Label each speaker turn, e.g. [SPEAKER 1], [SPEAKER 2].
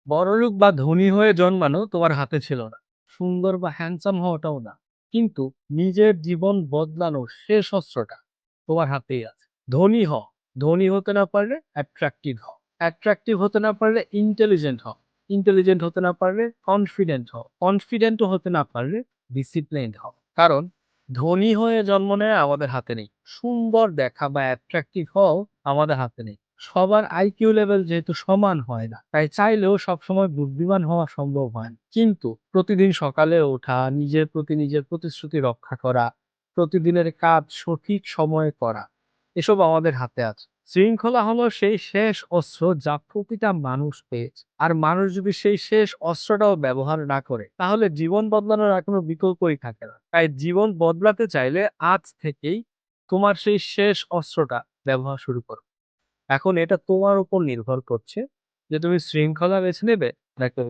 [SPEAKER 1] বড়লোক বা ধনী হয়ে জন্মানো তোমার হাতে ছিল না। সুন্দর বা হ্যান্ডসাম হওয়াটাও না। কিন্তু নিজের জীবন বদলানোর শেষ অস্ত্রটা তোমার হাতেই আছে। ধনী হও। ধনী হতে না পারলে অ্যাট্রাক্টিভ হও। অ্যাট্রাক্টিভ হতে না পারলে ইন্টেলিজেন্ট হও। ইন্টেলিজেন্ট হতে না পারলে কনফিডেন্ট হও। কনফিডেন্টও হতে না পারলে ডিসিপ্লিনড হও। কারণ ধনী হয়ে জন্ম নেওয়া আমাদের হাতে নেই। সুন্দর দেখা বা অ্যাট্রাক্টিভ হও আমাদের হাতে নেই। সবার আইকিউ লেভেল যেহেতু সমান হয় না, তাই চাইলেও সবসময় বুদ্ধিমান হওয়া সম্ভব হয় না। কিন্তু প্রতিদিন সকালে ওঠা, নিজের প্রতি নিজের প্রতিশ্রুতি রক্ষা করা, প্রতিদিনের কাজ সঠিক সময়ে করা, এসব আমাদের হাতে আছে। শৃঙ্খলা হলো সেই শেষ অস্ত্র যা প্রতিটা মানুষ পেয়েছে। আর মানুষ যদি সেই শেষ অস্ত্রটাও ব্যবহার না করে, তাহলে জীবন বদলানোর আর কোনো বিকল্পই থাকে না। তাই জীবন বদলাতে চাইলে আজ থেকেই তোমার সেই শেষ অস্ত্রটা ব্যবহার শুরু করো। এখন এটা তোমার উপর নির্ভর করছে যে তুমি শৃঙ্খলা বেছে নেবে নাকি